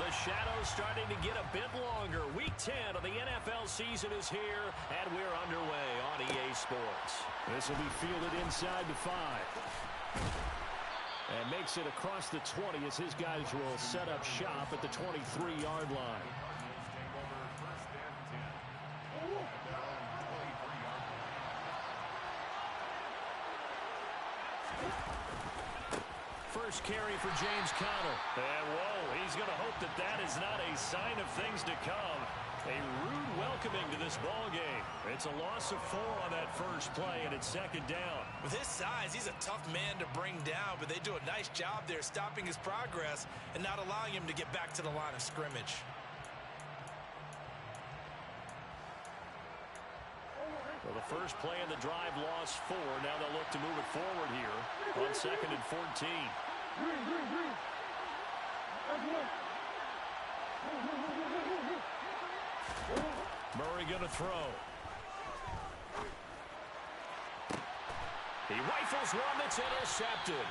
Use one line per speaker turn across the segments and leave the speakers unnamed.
The shadow's starting to get a bit longer. Week 10 of the NFL season is here, and we're underway on EA Sports.
This will be fielded inside the 5. And makes it across the 20 as his guys will set up shop at the 23-yard line.
First carry for James Conner. And whoa, he's going to hope that that is not a sign of things to come. A rude welcoming to this ball game. It's a loss of 4 on that first play, and it's second down.
With his size, he's a tough man to bring down, but they do a nice job there stopping his progress and not allowing him to get back to the line of scrimmage.
Well, the first play in the drive lost 4. Now they'll look to move it forward here on 2nd and 14. Murray going to throw. He rifles one that's intercepted.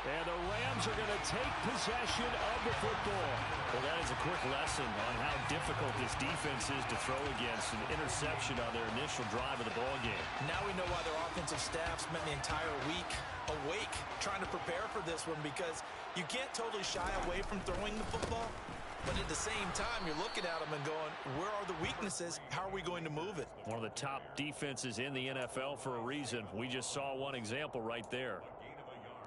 And the Rams are going to take possession of the football. Well, that is a quick lesson on how difficult this defense is to throw against. An interception on their initial drive of the ball game.
Now we know why their offensive staff spent the entire week awake trying to prepare for this one, because you can't totally shy away from throwing the football. But at the same time, you're looking at them and going, where are the weaknesses? How are we going to move it?
One of the top defenses in the NFL for a reason. We just saw one example right there.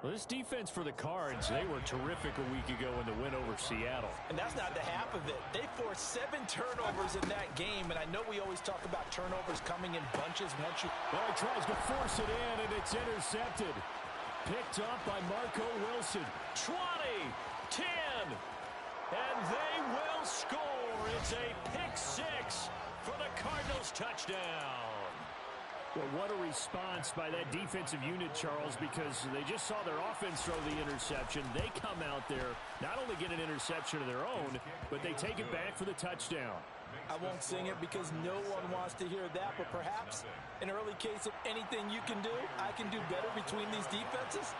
Well, this defense for the Cards, they were terrific a week ago in the win over Seattle.
And that's not the half of it. They forced 7 turnovers in that game, and I know we always talk about turnovers coming in bunches once you...
Well, he tries to force it in, and it's intercepted. Picked up by Marco Wilson.
20, 10, and they will score. It's a pick 6 for the Cardinals touchdown.
Well, what a response by that defensive unit, Charles, because they just saw their offense throw the interception. They come out there, not only get an interception of their own, but they take it back for the touchdown.
I won't sing it because no one wants to hear that, but perhaps an early case of anything you can do, I can do better between these defenses.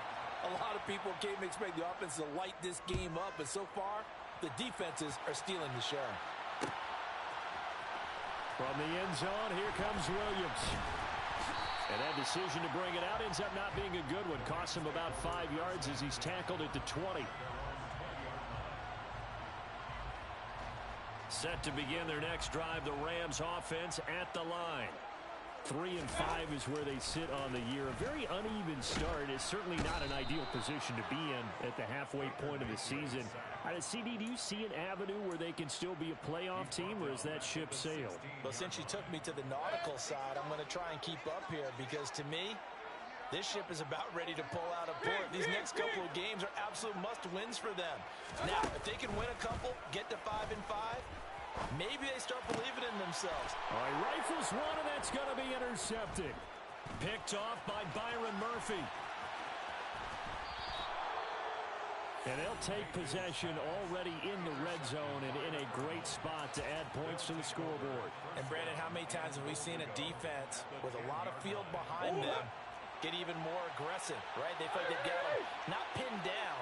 A lot of people came to expect the offense to light this game up, but so far, the defenses are stealing the show.
From the end zone, here comes Williams. And that decision to bring it out ends up not being a good one. Costs him about 5 yards as he's tackled at the 20.
Set to begin their next drive, the Rams offense at the line.
3 and 5 is where they sit on the year. A very uneven start is certainly not an ideal position to be in at the halfway point of the season. CD, do you see an avenue where they can still be a playoff team, or is that ship sailed?
Well, since you took me to the nautical side, I'm going to try and keep up here, because to me, this ship is about ready to pull out of port. These next couple of games are absolute must-wins for them. Now, if they can win a couple, get to 5 and 5, maybe they start believing in themselves.
All right, rifles one, and that's going to be intercepted.
Picked off by Byron Murphy.
And they'll take possession already in the red zone and in a great spot to add points to the scoreboard.
And, Brandon, how many times have we seen a defense with a lot of field behind them get even more aggressive, right? They feel like they've got them not pinned down,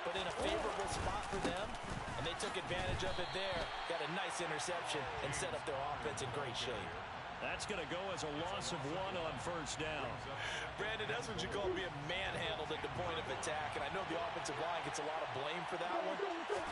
but in a favorable spot for them, and they took advantage of it there, got a nice interception, and set up their offense in great shape.
That's going to go as a loss of 1 on first down.
Brandon, that's what you call being manhandled at the point of attack, and I know the offensive line gets a lot of blame for that one,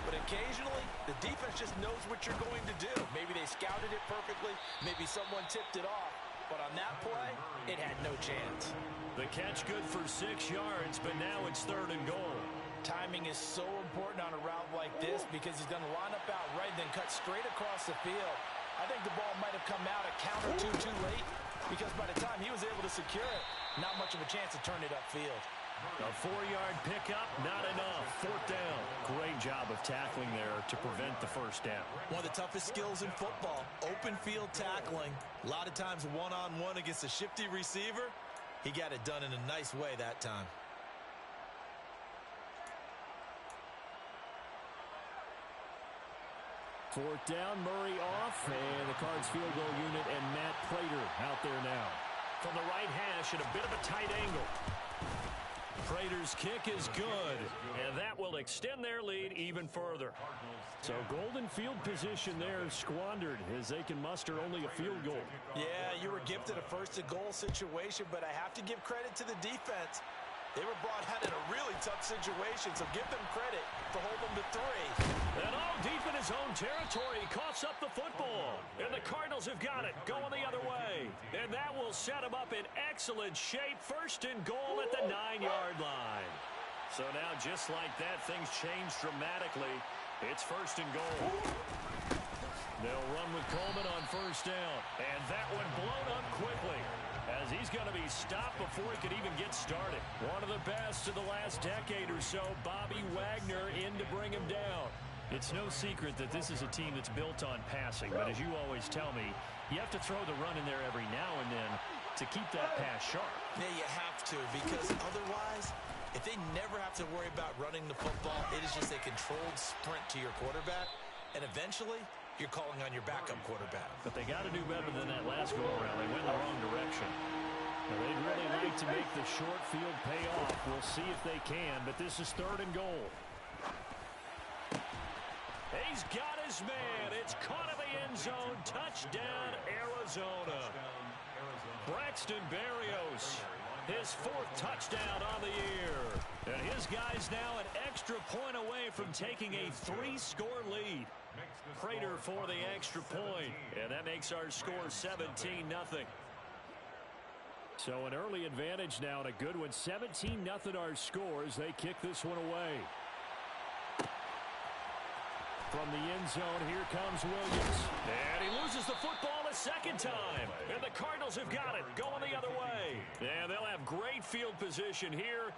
but occasionally the defense just knows what you're going to do. Maybe they scouted it perfectly, maybe someone tipped it off, but on that play, it had no chance.
The catch good for 6 yards, but now it's 3rd and goal.
Timing is so important on a route like this, because he's going to line up out right and then cut straight across the field. I think the ball might have come out a count or two too late, because by the time he was able to secure it, not much of a chance to turn it upfield.
A 4-yard pickup, not enough. 4th down.
Great job of tackling there to prevent the first down.
One of the toughest skills in football, open field tackling. A lot of times one-on-one against a shifty receiver. He got it done in a nice way that time.
Fourth down, Murray off, and the Cards field goal unit and Matt Prater out there now.
From the right hash at a bit of a tight angle.
Prater's kick is good, and that will extend their lead even further. So golden field position there squandered as they can muster only a field goal.
Yeah, you were gifted a first-and-goal situation, but I have to give credit to the defense. They were brought out in a really tough situation, so give them credit for holding them to 3.
And all deep in his own territory, coughs up the football. And the Cardinals have got it, going the other way. And that will set them up in excellent shape. First and goal at the 9-yard line. So now, just like that, things change dramatically. It's first and goal. They'll run with Coleman on first down. And that one blown up quickly, as he's going to be stopped before he could even get started. One of the best of the last decade or so, Bobby Wagner in to bring him down. It's no secret that this is a team that's built on passing, but as you always tell me, you have to throw the run in there every now and then to keep that pass sharp.
Yeah, you have to, because otherwise, if they never have to worry about running the football, it is just a controlled sprint to your quarterback, and eventually, you're calling on your backup quarterback.
But they got to do better than that last go-around. They went in the wrong direction. Now, they'd really like to make the short field pay off. We'll see if they can, but this is third and goal. He's got his man. It's caught in the end zone. Touchdown, Arizona. Braxton Berrios, his 4th touchdown on the year. And his guy's now an extra point away from taking a 3-score lead. Prater for the extra point, and that makes our score 17-0. So an early advantage now, and a good one. 17-0 our scores. They kick this one away. From the end zone, here comes Williams. And he loses the football a second time. And the Cardinals have got it, going the other way. And they'll have great field position here,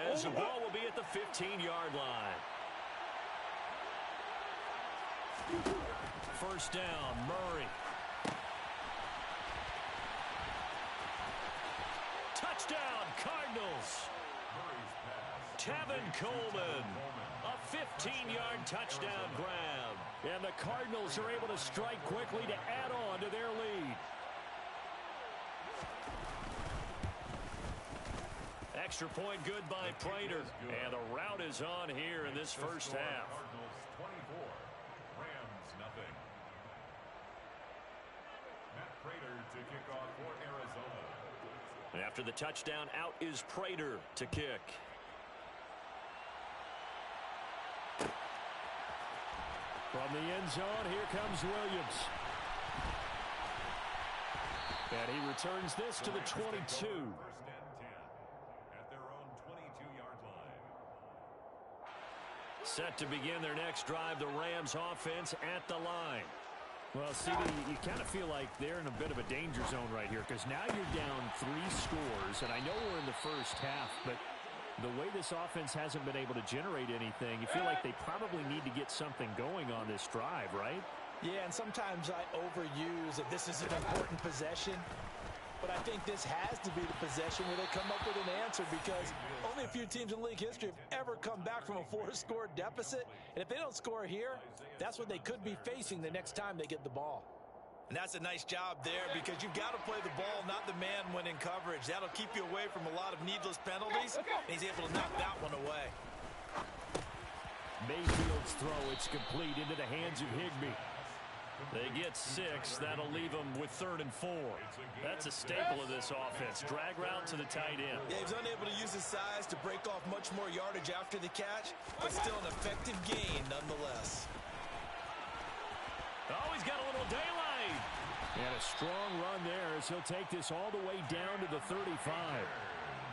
as the ball will be at the 15-yard line. First down, Murray. Touchdown, Cardinals. Tevin Coleman. A 15-yard touchdown grab. And the Cardinals are able to strike quickly to add on to their lead. Extra point good by Prater. And the route is on here in this first half. After the touchdown, out is Prater to kick. From the end zone, here comes Williams. And he returns this to the 22.
First and 10 at their own 22-yard line.
Set to begin their next drive, the Rams offense at the line. Well, CD, you kind of feel like they're in a bit of a danger zone right here, because now you're down 3 scores, and I know we're in the first half, but the way this offense hasn't been able to generate anything, you feel like they probably need to get something going on this drive, right?
Yeah, and sometimes I overuse that this is an important possession, but I think this has to be the possession where they come up with an answer, because only a few teams in league history have ever come back from a 4-score deficit, and if they don't score here, that's what they could be facing the next time they get the ball. And that's a nice job there, because you've got to play the ball, not the man when in coverage. That'll keep you away from a lot of needless penalties, and he's able to knock that one away.
Mayfield's throw, it's complete into the hands of Higbee. They get 6. That'll leave them with 3rd and 4. That's a staple of this offense. Drag route to the tight end.
Yeah, he's unable to use his size to break off much more yardage after the catch, but still an effective gain nonetheless.
Oh, he's got a little daylight. And a strong run there as he'll take this all the way down to the 35.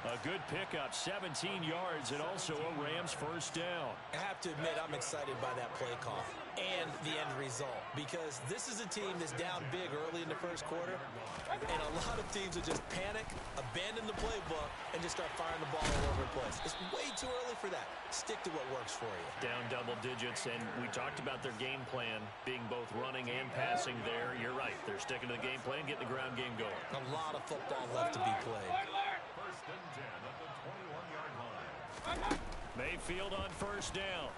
A good pickup, 17 yards, and also a Rams first down.
I have to admit, I'm excited by that play call and the end result, because this is a team that's down big early in the first quarter, and a lot of teams will just panic, abandon the playbook, and just start firing the ball all over the place. It's way too early for that. Stick to what works for you.
Down double digits, and we talked about their game plan being both running and passing there. You're right. They're sticking to the game plan, getting the ground game going.
A lot of football left to be played.
First and 10 at the 21-yard line.
Mayfield on first down.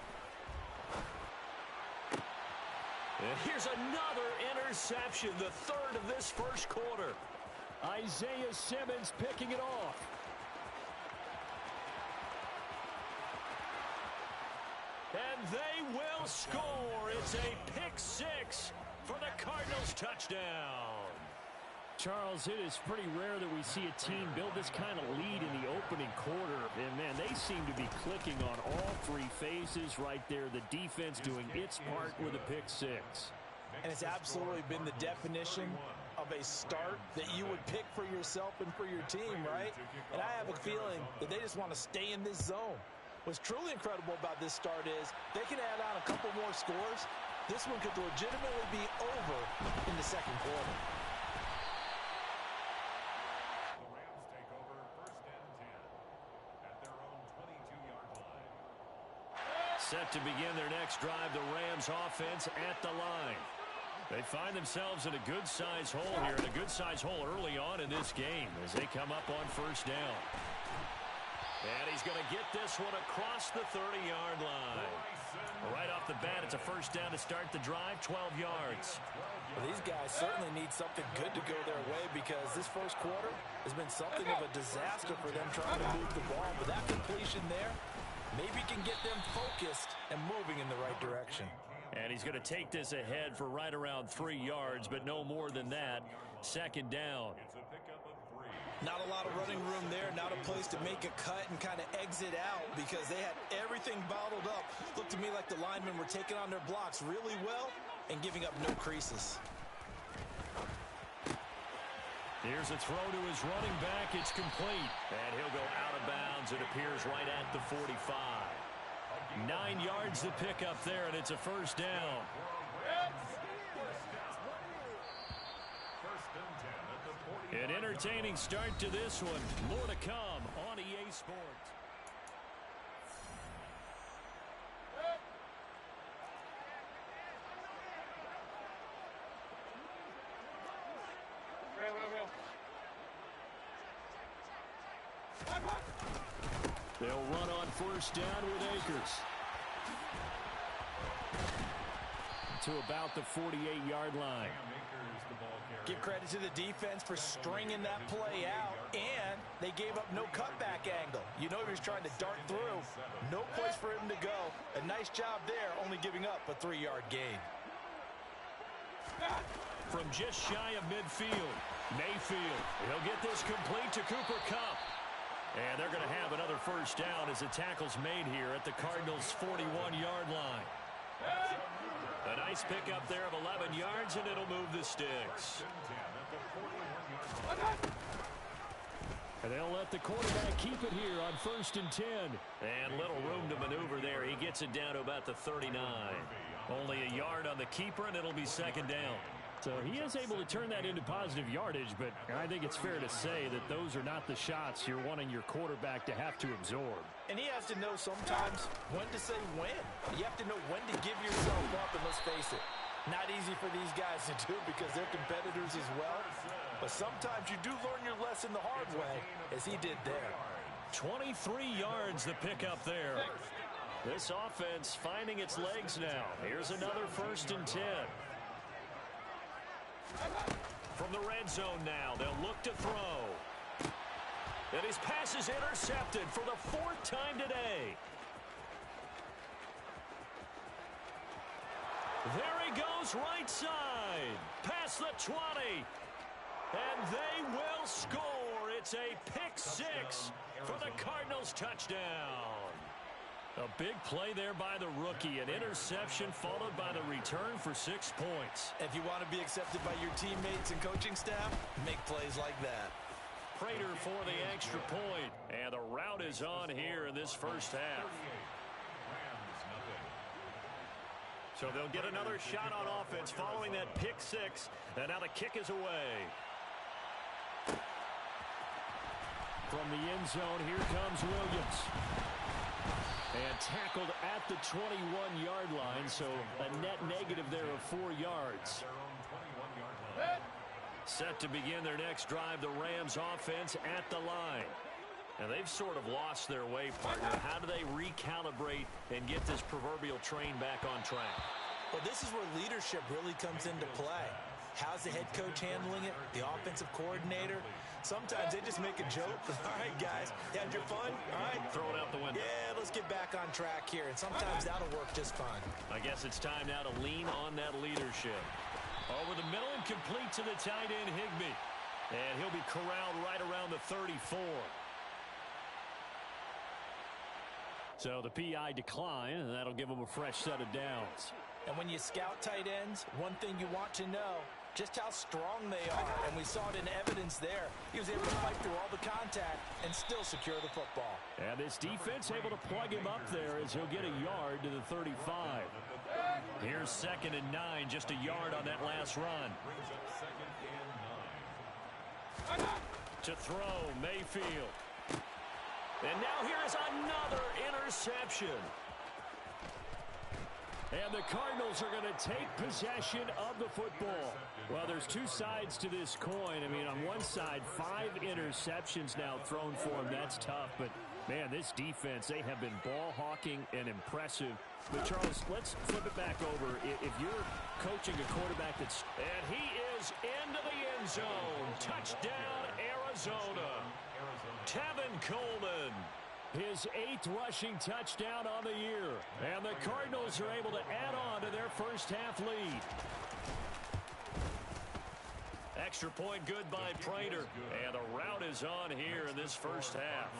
And here's another interception, the 3rd of this first quarter. Isaiah Simmons picking it off. And they will score. It's a pick six for the Cardinals touchdown. Charles, it is pretty rare that we see a team build this kind of lead in the opening quarter. And, man, they seem to be clicking on all three phases right there. The defense doing its part with a pick six.
And it's absolutely been the definition of a start that you would pick for yourself and for your team, right? And I have a feeling that they just want to stay in this zone. What's truly incredible about this start is they can add on a couple more scores. This one could legitimately be over in the second quarter.
Set to begin their next drive, the Rams offense at the line. They find themselves in a good-sized hole here, and a good-sized hole early on in this game as they come up on first down. And he's going to get this one across the 30-yard line. Right off the bat, it's a first down to start the drive, 12 yards.
Well, these guys certainly need something good to go their way because this first quarter has been something of a disaster for them trying to move the ball. But that completion there maybe can get them focused and moving in the right direction.
And he's going to take this ahead for right around 3 yards, but no more than that. Second down.
Not a lot of running room there, not a place to make a cut and kind of exit out because they had everything bottled up. Looked to me like the linemen were taking on their blocks really well and giving up no creases.
Here's a throw to his running back. It's complete. And he'll go out of bounds. It appears right at the 45. 9 yards to pick up there, and it's a first down. An entertaining start to this one. More to come on EA Sports. They'll run on first down with Akers. To about the 48-yard line.
Give credit to the defense for stringing that play out, and they gave up no cutback angle. You know he was trying to dart through. No place for him to go. A nice job there, only giving up a 3-yard gain.
From just shy of midfield, Mayfield. He'll get this complete to Cooper Kupp. And they're going to have another first down as the tackle's made here at the Cardinals' 41-yard line. A nice pickup there of 11 yards, and it'll move the sticks. And they'll let the quarterback keep it here on 1st and 10. And little room to maneuver there. He gets it down to about the 39. Only a yard on the keeper, and it'll be second down. So he is able to turn that into positive yardage, but I think it's fair to say that those are not the shots you're wanting your quarterback to have to absorb.
And he has to know sometimes when to say when. You have to know when to give yourself up, and let's face it, not easy for these guys to do because they're competitors as well. But sometimes you do learn your lesson the hard way, as he did there.
23 yards the pickup there. This offense finding its legs now. Here's another 1st and 10. From the red zone now, they'll look to throw. And his pass is intercepted for the 4th time today. There he goes, right side. Past the 20. And they will score. It's a pick six for the Cardinals touchdown. A big play there by the rookie. An interception followed by the return for 6 points.
If you want to be accepted by your teammates and coaching staff, make plays like that.
Prater for the extra point. And the route is on here in this first half. So they'll get another shot on offense following that pick six. And now the kick is away. From the end zone, here comes Williams. And tackled at the 21-yard line, so a net negative there of 4 yards. Set to begin their next drive, the Rams offense at the line. And they've sort of lost their way, partner. How do they recalibrate and get this proverbial train back on track?
Well, this is where leadership really comes into play. How's the head coach handling it? The offensive coordinator? Sometimes they just make a joke. All right, guys, you had your fun? All right.
Throw it out the window.
Yeah, let's get back on track here, and sometimes that'll work just fine.
I guess it's time now to lean on that leadership. Over the middle and complete to the tight end, Higbee. And he'll be corralled right around the 34. So the PI decline, and that'll give him a fresh set of downs.
And when you scout tight ends, one thing you want to know, just how strong they are. And we saw it in evidence there. He was able to fight through all the contact and still secure the football.
And this defense able to plug him up there as he'll get a yard to the 35. Here's 2nd and 9, just a yard on that last run. To throw, Mayfield. And now here is another interception. And the Cardinals are going to take possession of the football. Well, there's two sides to this coin. I mean, on one side, 5 interceptions now thrown for him. That's tough. But, man, this defense, they have been ball hawking and impressive. But, Charles, let's flip it back over. If you're coaching a quarterback that's... And he is into the end zone. Touchdown, Arizona. Tevin Coleman. His 8th rushing touchdown on the year. And the Cardinals are able to add on to their first half lead. Extra point good by Prater. And the route is on here in this first half.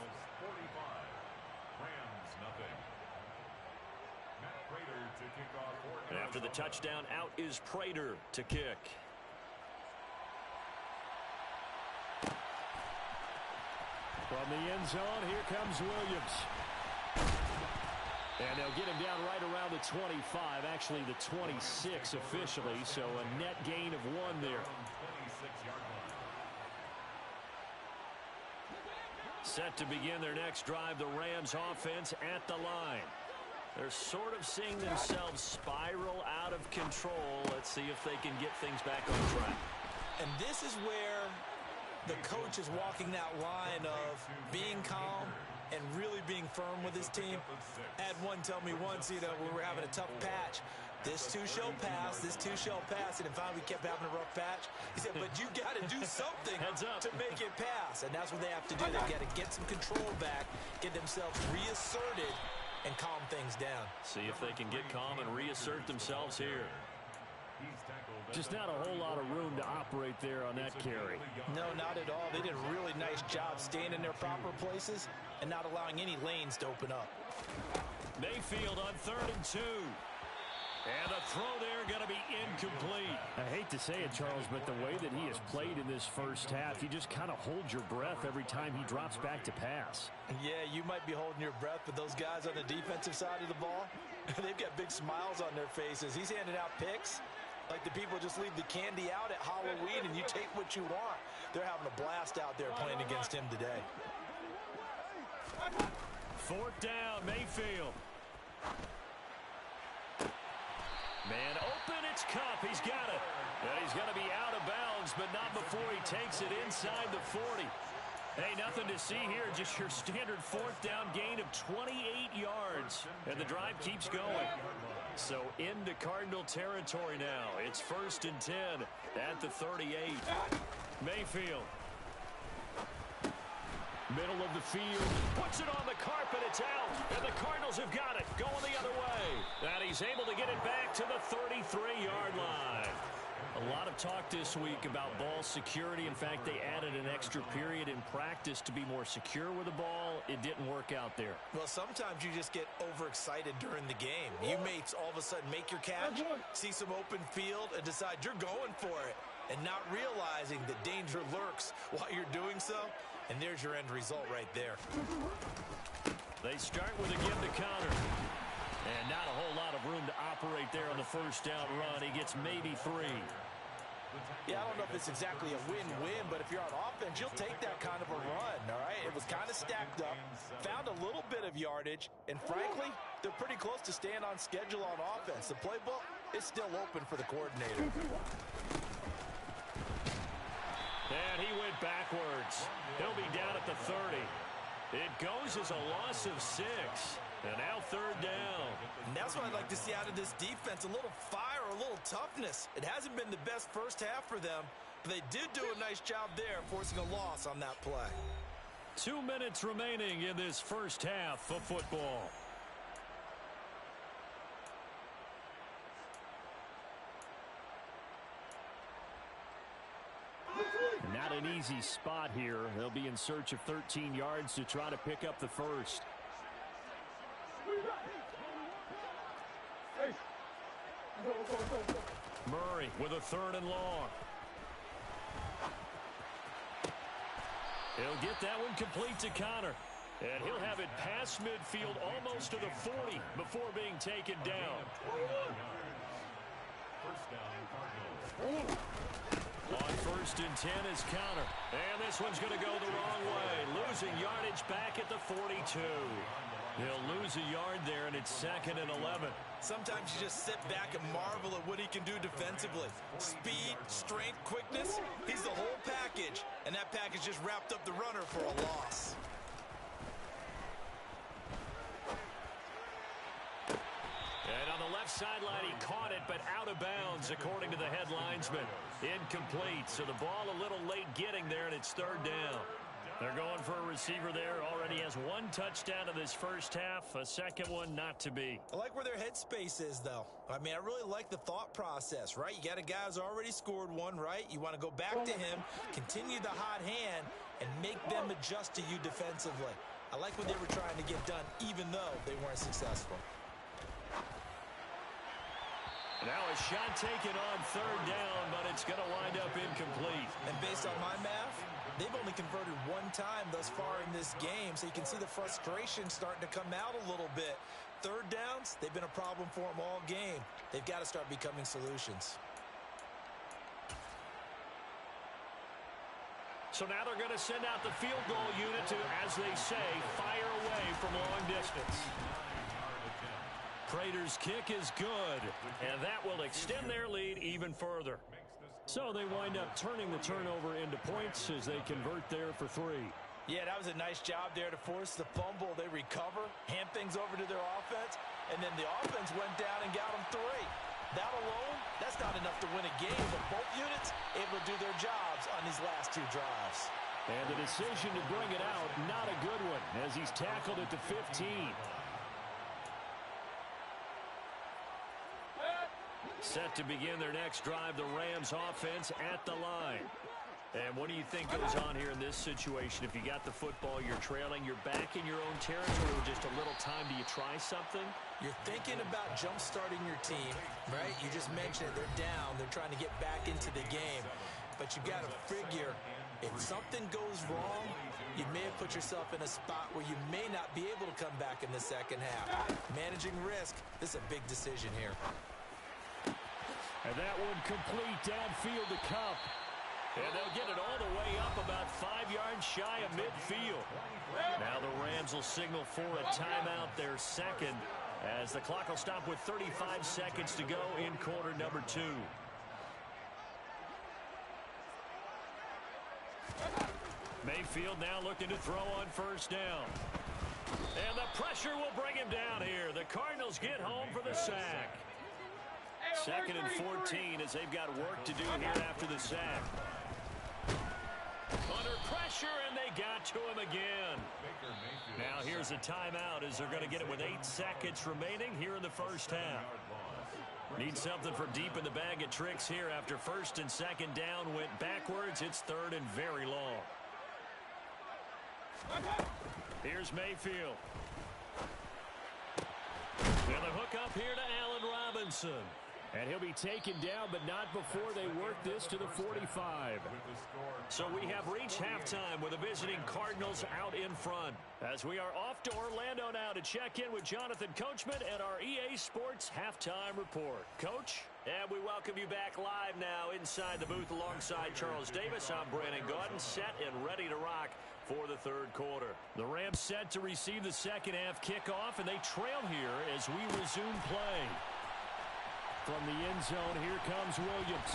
After the touchdown, out is Prater to kick. From the end zone, here comes Williams. And they'll get him down right around the 25, actually the 26 officially, so a net gain of 1 there. Set to begin their next drive, the Rams offense at the line. They're sort of seeing themselves spiral out of control. Let's see if they can get things back on track.
And this is where the coach is walking that line of being calm and really being firm with his team. I had one tell me once, when we were having a tough patch, this too shall pass, this too shall pass, and finally we kept having a rough patch. He said, but you got to do something to make it pass, and that's what they have to do. They've got to get some control back, get themselves reasserted, and calm things down.
See if they can get calm and reassert themselves here. Just not a whole lot of room to operate there on that carry.
No, not at all. They did a really nice job staying in their proper places and not allowing any lanes to open up.
Mayfield on 3rd and 2. And the throw there going to be incomplete. I hate to say it, Charles, but the way that he has played in this first half, you just kind of hold your breath every time he drops back to pass.
Yeah, you might be holding your breath, but those guys on the defensive side of the ball, they've got big smiles on their faces. He's handing out picks like the people just leave the candy out at Halloween and you take what you want. They're having a blast out there playing against him today.
4th down, Mayfield. Man open, it's Cup. He's got it. And he's going to be out of bounds, but not before he takes it inside the 40. Hey, nothing to see here. Just your standard 4th down gain of 28 yards. And the drive keeps going. So into Cardinal territory now. It's 1st and 10 at the 38. Mayfield. Middle of the field. Puts it on the carpet. It's out. And the Cardinals have got it. Going the other way. And he's able to get it back to the 33-yard line. A lot of talk this week about ball security. In fact, they added an extra period in practice to be more secure with the ball. It didn't work out there.
Well, sometimes you just get overexcited during the game. You may all of a sudden make your catch, see some open field, and decide you're going for it, and not realizing that danger lurks while you're doing so. And there's your end result right there.
They start with a give to Connor. And not a whole lot of room to operate there on the 1st down run. He gets maybe 3.
Yeah, I don't know if it's exactly a win-win, but if you're on offense, you'll take that kind of a run, all right? It was kind of stacked up, found a little bit of yardage, and frankly, they're pretty close to staying on schedule on offense. The playbook is still open for the coordinator.
And he went backwards. He'll be down at the 30. It goes as a loss of 6. And now 3rd down.
And that's what I'd like to see out of this defense. A little fire, a little toughness. It hasn't been the best first half for them, but they did do a nice job there, forcing a loss on that play.
2 minutes remaining in this first half of football. Not an easy spot here. They'll be in search of 13 yards to try to pick up the first. Murray with a 3rd and long. He'll get that one complete to Connor. And he'll have it past midfield almost to the 40 before being taken down.
First down, Cardinals.
On 1st and 10 is Connor. And this one's going to go the wrong way. Losing yardage back at the 42. He'll lose a yard there, and it's 2nd and 11.
Sometimes you just sit back and marvel at what he can do defensively. Speed, strength, quickness, he's the whole package. And that package just wrapped up the runner for a loss.
And on the left sideline, he caught it, but out of bounds, according to the head linesman. Incomplete, so the ball a little late getting there, and it's 3rd down. They're going for a receiver there. Already has 1 touchdown in this first half. A 2nd one not to be.
I like where their headspace is, though. I mean, I really like the thought process, right? You got a guy who's already scored one, right? You want to go back to him, continue the hot hand, and make them adjust to you defensively. I like what they were trying to get done, even though they weren't successful.
Now a shot taken on 3rd down, but it's going to wind up incomplete.
And based on my math, they've only converted 1 time thus far in this game, so you can see the frustration starting to come out a little bit. 3rd downs, they've been a problem for them all game. They've got to start becoming solutions.
So now they're going to send out the field goal unit to, as they say, fire away from long distance. Prater's kick is good, and that will extend their lead even further. So they wind up turning the turnover into points as they convert there for 3.
Yeah, that was a nice job there to force the fumble. They recover, hand things over to their offense, and then the offense went down and got them 3. That alone, that's not enough to win a game, but both units able to do their jobs on these last 2 drives.
And the decision to bring it out, not a good one, as he's tackled at the 15. Set to begin their next drive, the Rams offense at the line. And what do you think goes on here in this situation? If you got the football, you're trailing, you're back in your own territory with just a little time. Do you try something?
You're thinking about jump-starting your team, right? You just mentioned it. They're down. They're trying to get back into the game. But you got to figure, if something goes wrong, you may have put yourself in a spot where you may not be able to come back in the second half. Managing risk, this is a big decision here.
And that one complete downfield to Cup. And they'll get it all the way up about 5 yards shy of midfield. Now the Rams will signal for a timeout, their 2nd, as the clock will stop with 35 seconds to go in quarter number 2. Mayfield now looking to throw on 1st down. And the pressure will bring him down here. The Cardinals get home for the sack. 2nd and 14 as they've got work to do here after the sack. Under pressure, and they got to him again. Now here's a timeout as they're going to get it with 8 seconds remaining here in the first half. Need something from deep in the bag of tricks here after 1st and 2nd down went backwards. It's 3rd and very long. Here's Mayfield. And the hook up here to Allen Robinson. And he'll be taken down, but not before they work this to the 45. So we have reached halftime with the visiting Cardinals out in front. As we are off to Orlando now to check in with Jonathan Coachman and our EA Sports Halftime Report. Coach? And we welcome you back live now inside the booth alongside Charles Davis. I'm Brandon Gaudin, set and ready to rock for the 3rd quarter. The Rams set to receive the second half kickoff, and they trail here as we resume play. From the end zone, here comes Williams.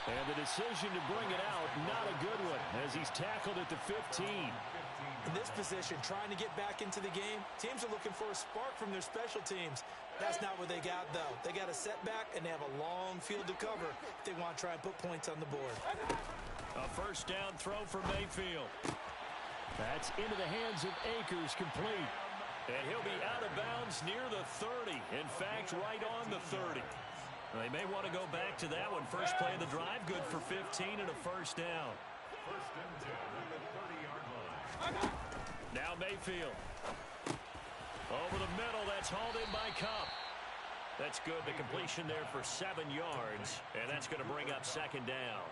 And the decision to bring it out, not a good one, as he's tackled at the 15.
In this position, trying to get back into the game, teams are looking for a spark from their special teams. That's not what they got, though. They got a setback, and they have a long field to cover if they want to try and put points on the board.
A 1st down throw for Mayfield. That's into the hands of Akers, complete.
And he'll be out of bounds near the 30. In fact, right on the 30. They may want to go back to that one. First play of the drive, good for 15 and a first down.
First and 10 at the 30-yard line.
Now Mayfield. Over the middle, that's hauled in by Cup. That's good. The completion there for 7 yards, and that's going to bring up second down.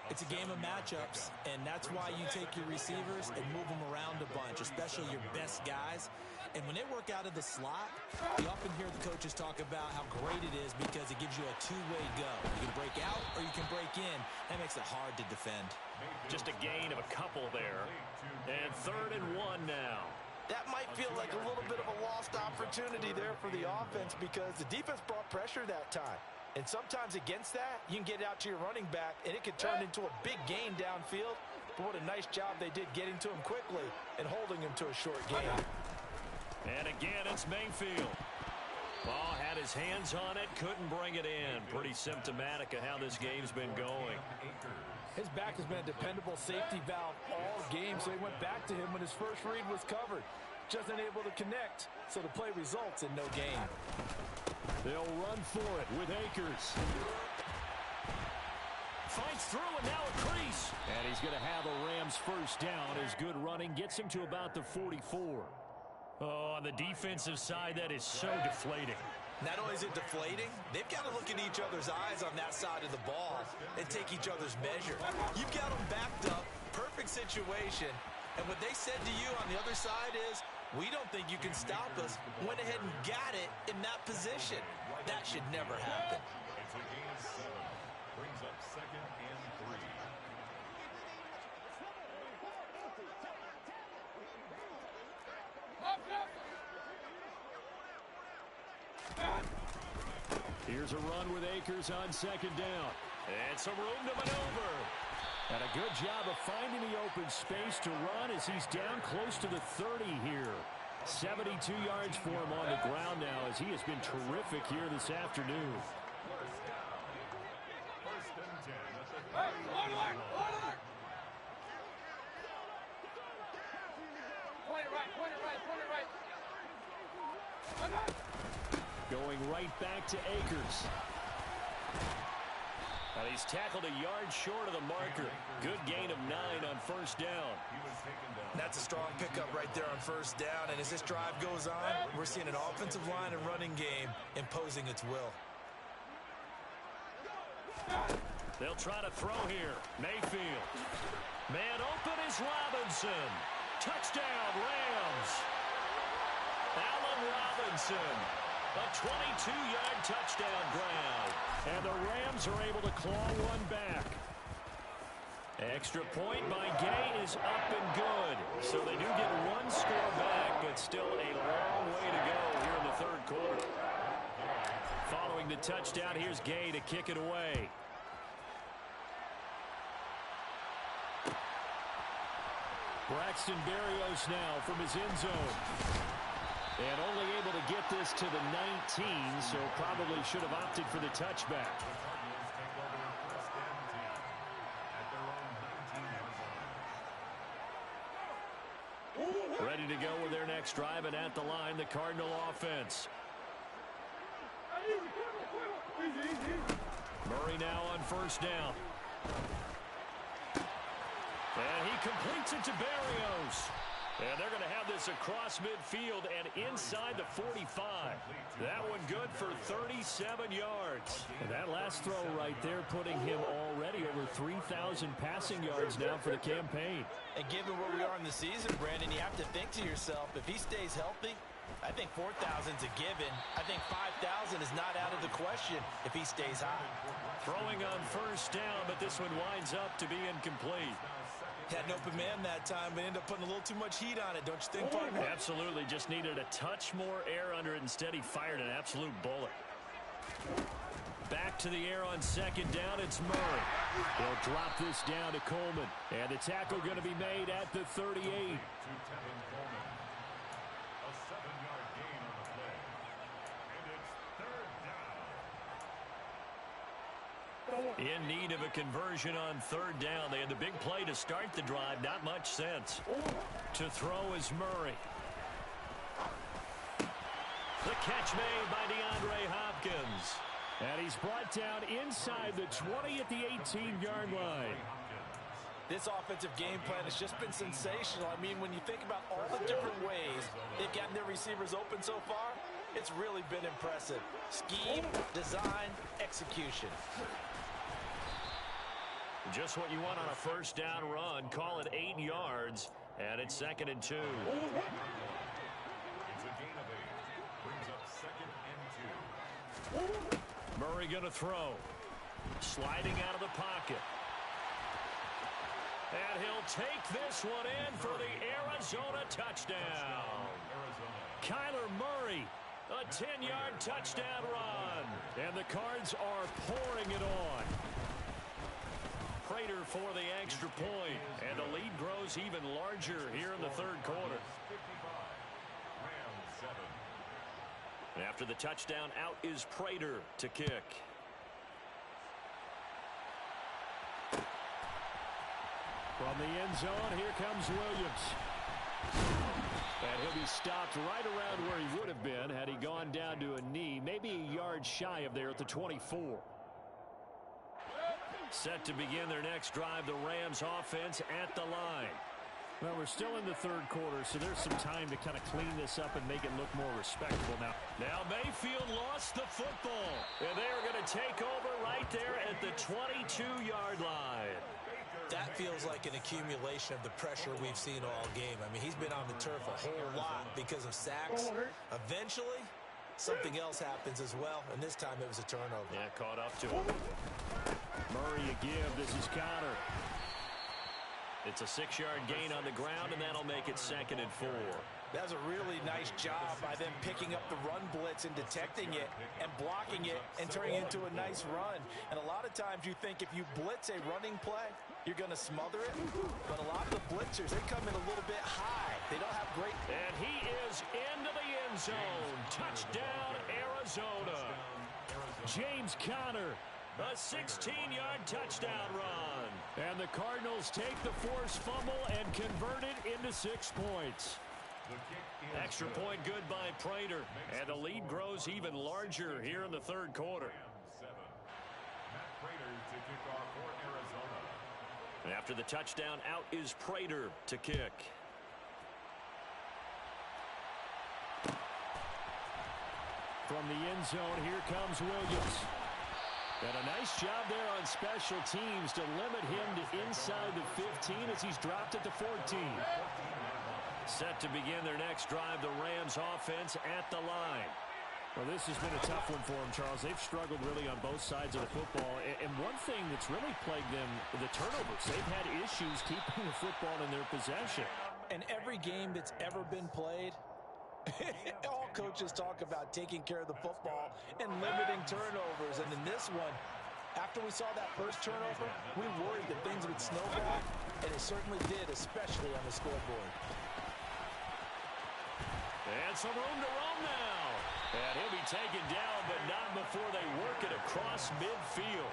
It's a game of matchups, and that's why you take your receivers and move them around a bunch, especially your best guys. And when they work out of the slot, you often hear the coaches talk about how great it is because it gives you a two-way go. You can break out or you can break in. That makes it hard to defend.
Just a gain of a couple there. And 3rd and 1 now.
That might feel like a little bit of a lost opportunity there for the offense because the defense brought pressure that time. And sometimes against that, you can get out to your running back, and it could turn into a big gain downfield. But what a nice job they did getting to him quickly and holding him to a short gain.
And again, it's Mayfield. Ball had his hands on it, couldn't bring it in. Pretty symptomatic of how this game's been going.
His back has been a dependable safety valve all game, so he went back to him when his first read was covered. Just unable to connect, so the play results in no gain.
They'll run for it with Akers.
Fights through, and now a crease.
And he's going to have a Rams first down as good running gets him to about the 44.
Oh, on the defensive side, that is so deflating.
Not only is it deflating, they've got to look in each other's eyes on that side of the ball and take each other's measure. You've got them backed up, perfect situation, and what they said to you on the other side is, we don't think you can stop us. Went ahead and got it in that position. That should never happen.
It's a gain of 7. Brings up 2nd and 3.
Here's a run with Akers on 2nd down.
And some room to maneuver.
And a good job of finding the open space to run as he's down close to the 30 here. 72 yards for him on the ground now as he has been terrific here this afternoon.
First and 10 at the 30-yard line.
Going right back to Akers.
And he's tackled a yard short of the marker. Good gain of 9 on first down.
That's a strong pickup right there on first down. And as this drive goes on, we're seeing an offensive line and running game imposing its will.
They'll try to throw here. Mayfield. Man open is Robinson. Touchdown, Rams. Allen Robinson. A 22-yard touchdown grab.
And the Rams are able to claw one back.
Extra point by Gay is up and good. So they do get one score back, but still a long way to go here in the 3rd quarter. Following the touchdown, here's Gay to kick it away.
Braxton Berrios now from his end zone. And only able to get this to the 19, so probably should have opted for the touchback.
Ready to go with their next drive, and at the line, the Cardinal offense. Murray now on first down. And he completes it to Berrios. And they're going to have this across midfield and inside the 45. That one good for 37 yards.
And that last throw right there putting him already over 3,000 passing yards now for the campaign.
And given where we are in the season, Brandon, you have to think to yourself, if he stays healthy, I think 4,000 is a given. I think 5,000 is not out of the question if he stays high.
Throwing on first down, but this one winds up to be incomplete.
Had an open man that time, but ended up putting a little too much heat on it, don't you think, partner?
Absolutely. Just needed a touch more air under it. Instead, he fired an absolute bullet. Back to the air on 2nd down. It's Murray.
They'll drop this down to Coleman. And the tackle going to be made at the 38.
To Tevin Coleman. A 7-yard gain on the play. And it's 3rd down.
In need of a conversion on third down. They had the big play to start the drive. Not much sense. To throw is Murray. The catch made by DeAndre Hopkins.
And he's brought down inside the 20 at the 18-yard line.
This offensive game plan has just been sensational. I mean, when you think about all the different ways they've gotten their receivers open so far, it's really been impressive. Scheme, design, execution.
Just what you want on a first down run. Call it 8 yards, and it's 2nd and 2.
It's a gain of 8. Brings up 2nd and 2.
Murray going to throw. Sliding out of the pocket. And he'll take this one in for the Arizona touchdown. Kyler Murray, a 10-yard touchdown run.
And the Cards are pouring it on.
Prater for the extra point. And the lead grows even larger here in the third quarter. After the touchdown, out is Prater to kick.
From the end zone, here comes Williams. And he'll be stopped right around where he would have been had he gone down to a knee, maybe a yard shy of there at the 24.
Set to begin their next drive, the Rams offense at the line.
Well, we're still in the third quarter, so there's some time to kind of clean this up and make it look more respectable now.
Now Mayfield lost the football, and they're going to take over right there at the 22-yard line.
That feels like an accumulation of the pressure we've seen all game. I mean, he's been on the turf a whole lot because of sacks. Eventually, something else happens as well, and this time it was a turnover.
Yeah, caught up to him.
Murray a give. This is Connor.
It's a 6-yard gain on the ground, and that'll make it 2nd and 4.
That was a really nice job by them picking up the run blitz and detecting it and blocking it and turning it into a nice run. And a lot of times you think if you blitz a running play, you're going to smother it. But a lot of the blitzers, they come in a little bit high. They don't have great...
And he is into the end zone. Touchdown, Arizona.
James Conner.
A 16-yard touchdown run.
And the Cardinals take the forced fumble and convert it into 6 points.
Extra point good by Prater. And the lead grows even larger here in the third quarter. After the touchdown, out is Prater to kick.
From the end zone, here comes Williams. And a nice job there on special teams to limit him to inside the 15 as he's dropped at the 14.
Set to begin their next drive, the Rams offense at the line.
Well, this has been a tough one for them, Charles. They've struggled really on both sides of the football. And one thing that's really plagued them, the turnovers. They've had issues keeping the football in their possession.
And every game that's ever been played, all coaches talk about taking care of the football and limiting turnovers. And in this one, after we saw that first turnover, we worried that things would snowball, and it certainly did, especially on the scoreboard.
And some room to roam now. And he'll be taken down, but not before they work it across midfield.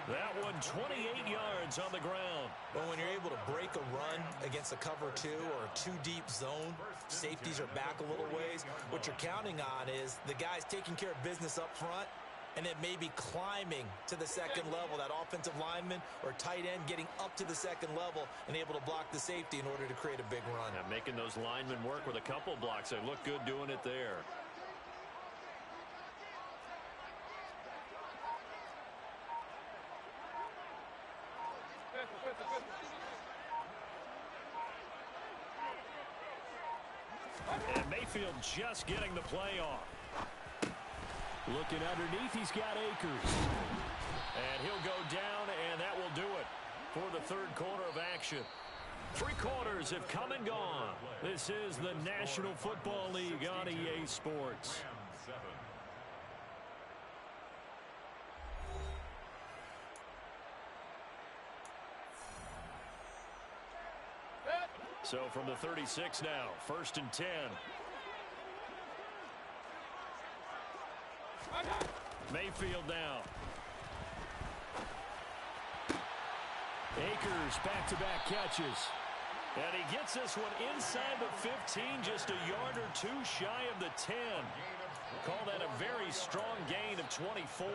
That one 28 yards on the ground.
Well, when you're able to break a run against a cover 2 or a 2-deep zone, safeties are back a little ways. What you're counting on is the guys taking care of business up front and then maybe climbing to the second level, that offensive lineman or tight end getting up to the second level and able to block the safety in order to create a big run.
Yeah, making those linemen work with a couple blocks. They look good doing it there.
And Mayfield just getting the play off. Looking underneath, he's got Akers.
And he'll go down, and that will do it for the third quarter of action. 3 quarters have come and gone.
This is the National Football League on EA Sports.
So from the 36 now, 1st and 10.
Mayfield now.
Akers back-to-back catches. And he gets this one inside the 15, just a yard or two shy of the 10. Call that a very strong gain of 24.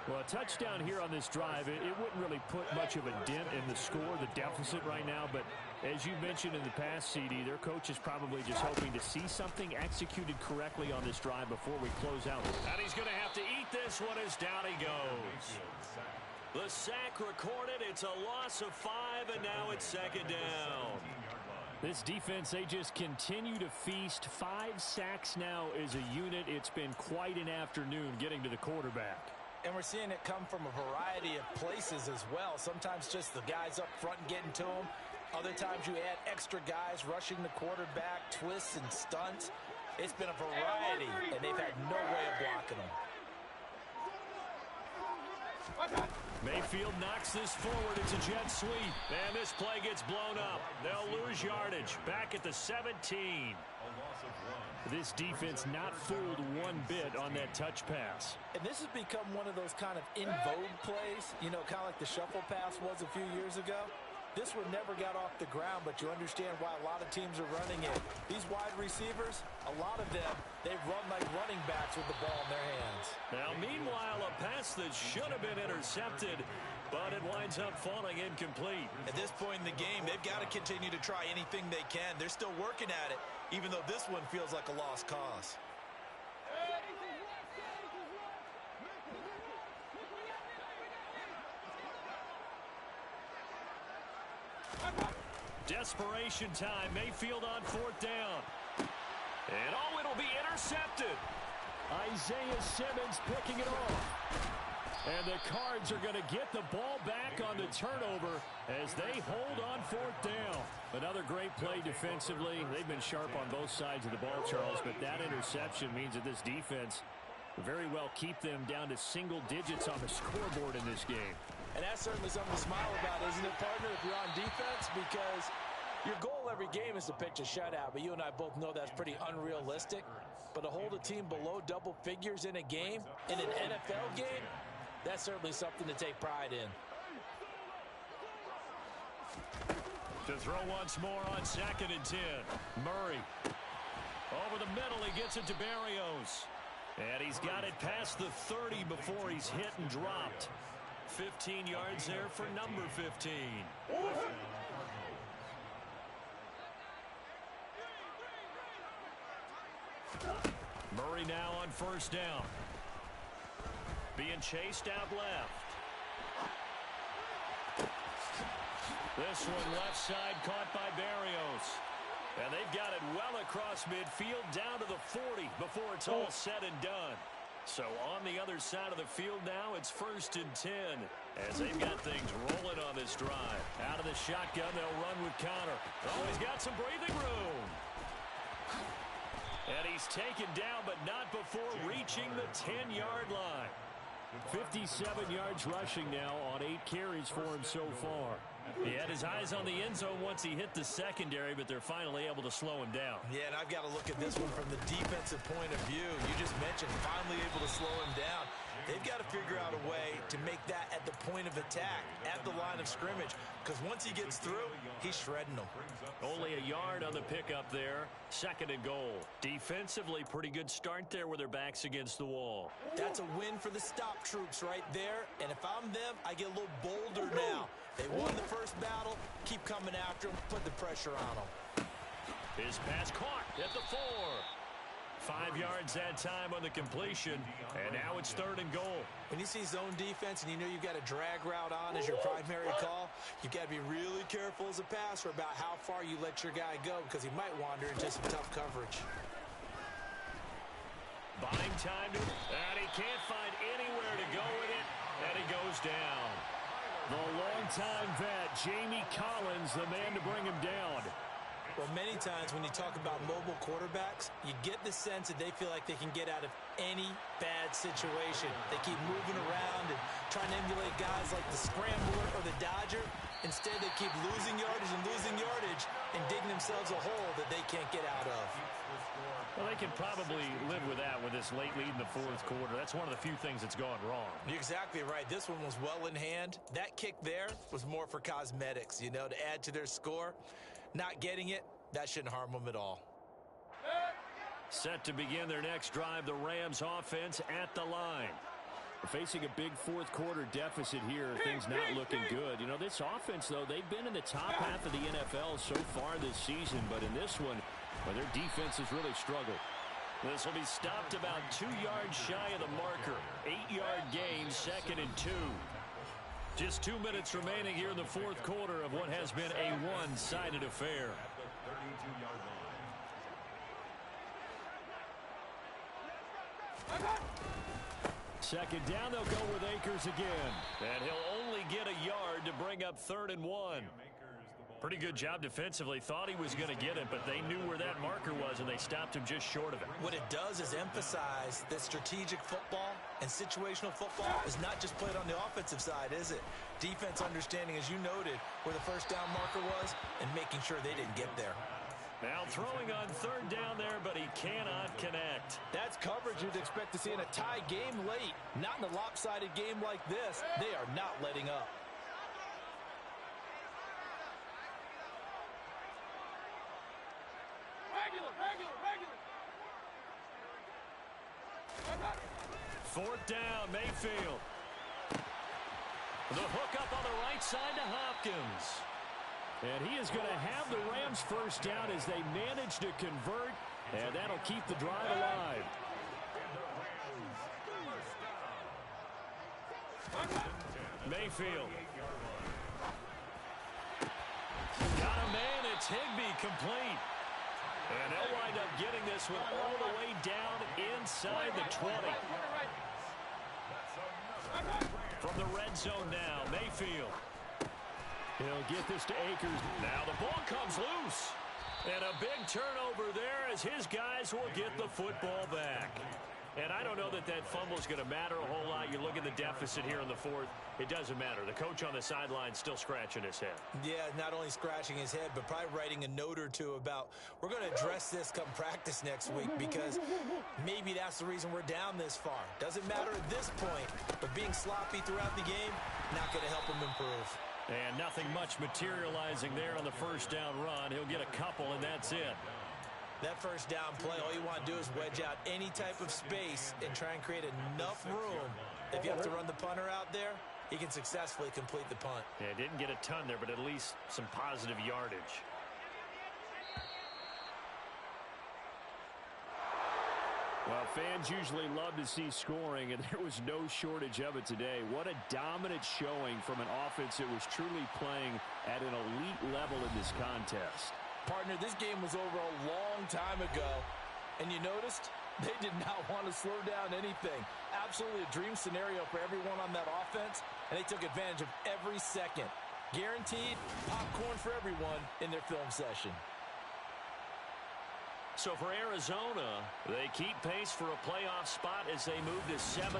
Well, a touchdown here on this drive, it wouldn't really put much of a dent in the score, the deficit right now. But as you mentioned in the past, CD, their coach is probably just hoping to see something executed correctly on this drive before we close out.
And he's going to have to eat this one as down he goes. The sack recorded. It's a loss of 5, and now it's second down.
This defense, they just continue to feast. 5 sacks now as a unit. It's been quite an afternoon getting to the quarterback.
And we're seeing it come from a variety of places as well. Sometimes just the guys up front getting to him. Other times you add extra guys rushing the quarterback, twists and stunts. It's been a variety, and they've had no way of blocking them.
Mayfield knocks this forward. It's a jet sweep.
And this play gets blown up. They'll lose yardage. Back at the 17.
This defense not fooled one bit on that touch pass.
And this has become one of those kind of in vogue plays, you know, kind of like the shuffle pass was a few years ago. This one never got off the ground, but you understand why a lot of teams are running it. These wide receivers, a lot of them, they run like running backs with the ball in their hands.
Now, meanwhile, a pass that should have been intercepted, but it winds up falling incomplete.
At this point in the game, they've got to continue to try anything they can. They're still working at it, even though this one feels like a lost cause.
Desperation time. Mayfield on 4th down. And it'll be intercepted.
Isaiah Simmons picking it off. And the Cards are going to get the ball back on the turnover as they hold on 4th down. Another great play defensively. They've been sharp on both sides of the ball, Charles, but that interception means that this defense very well keep them down to single digits on the scoreboard in this game.
And that's certainly something to smile about, isn't it, partner, if you're on defense? Because your goal every game is to pitch a shutout, but you and I both know that's pretty unrealistic. But to hold a team below double figures in a game, in an NFL game, that's certainly something to take pride in.
To throw once more on 2nd and 10. Murray. Over the middle, he gets it to Berrios. And he's got it past the 30 before he's hit and dropped. 15 yards there for number 15. Murray now on 1st down. Being chased out left. This one left side caught by Berrios. And they've got it well across midfield down to the 40 before it's all said and done. So on the other side of the field now, it's 1st and 10 as they've got things rolling on this drive. Out of the shotgun, they'll run with Connor. Oh, he's got some breathing room. And he's taken down, but not before reaching the 10-yard line.
57 yards rushing now on 8 carries for him so far.
He had his eyes on the end zone once he hit the secondary, but they're finally able to slow him down.
Yeah, and I've got to look at this one from the defensive point of view. You just mentioned finally able to slow him down. They've got to figure out a way to make that at the point of attack, at the line of scrimmage, because once he gets through, he's shredding them.
Only a yard on the pickup there. 2nd and goal. Defensively, pretty good start there with their backs against the wall.
That's a win for the stop troops right there, and if I'm them, I get a little bolder now. They won the first battle, keep coming after them, put the pressure on them.
His pass caught at the 4. 5 yards that time on the completion, and now it's 3rd and goal.
When you see zone defense and you know you've got a drag route on as your primary call, you've got to be really careful as a passer about how far you let your guy go because he might wander into some tough coverage.
Buying time, and he can't find anywhere to go with it, and he goes down.
The longtime vet, Jamie Collins, the man to bring him down.
Well, many times when you talk about mobile quarterbacks, you get the sense that they feel like they can get out of any bad situation. They keep moving around and trying to emulate guys like the Scrambler or the Dodger. Instead, they keep losing yardage and digging themselves a hole that they can't get out of.
Well, they can probably live with that with this late lead in the fourth quarter. That's one of the few things that's gone wrong.
You're exactly right. This one was well in hand. That kick there was more for cosmetics, you know, to add to their score. Not getting it, that shouldn't harm them at all.
Set to begin their next drive, the Rams offense at the line. Facing a big fourth quarter deficit here, things not looking good. You know, this offense, though, they've been in the top half of the NFL so far this season, but in this one, well, their defense has really struggled. This will be stopped about 2 yards shy of the marker. 8-yard gain, 2nd and 2. Just 2 minutes remaining here in the fourth quarter of what has been a one-sided affair. Second down, they'll go with Akers again. And he'll only get a yard to bring up 3rd and 1. Pretty good job defensively. Thought he was going to get it, but they knew where that marker was, and they stopped him just short of it.
What it does is emphasize that strategic football and situational football is not just played on the offensive side, is it? Defense understanding, as you noted, where the first down marker was and making sure they didn't get there.
Now throwing on 3rd down there, but he cannot connect.
That's coverage you'd expect to see in a tie game late. Not in a lopsided game like this. They are not letting up.
Fourth down, Mayfield. The hook up on the right side to Hopkins. And he is going to have the Rams first down as they manage to convert, and that'll keep the drive alive. Mayfield. Got a man, it's Higbee, complete. And they'll wind up getting this one all the way down inside the 20. From the red zone now, Mayfield. He'll get this to Akers. Now the ball comes loose. And a big turnover there as his guys will get the football back. And I don't know that that fumble is going to matter a whole lot. You look at the deficit here in the fourth. It doesn't matter. The coach on the sideline still scratching his head. Yeah, not only scratching his head, but probably writing a note or two about we're going to address this come practice next week because maybe that's the reason we're down this far. Doesn't matter at this point, but being sloppy throughout the game, not going to help him improve. And nothing much materializing there on the first down run. He'll get a couple, and that's it. That first down play, all you want to do is wedge out any type of space and try and create enough room. If you have to run the punter out there, he can successfully complete the punt. Yeah, didn't get a ton there, but at least some positive yardage. Well, fans usually love to see scoring, and there was no shortage of it today. What a dominant showing from an offense that was truly playing at an elite level in this contest. Partner, this game was over a long time ago, and you noticed they did not want to slow down anything. Absolutely a dream scenario for everyone on that offense, and they took advantage of every second. Guaranteed popcorn for everyone in their film session. So for Arizona, they keep pace for a playoff spot as they move to 7-3.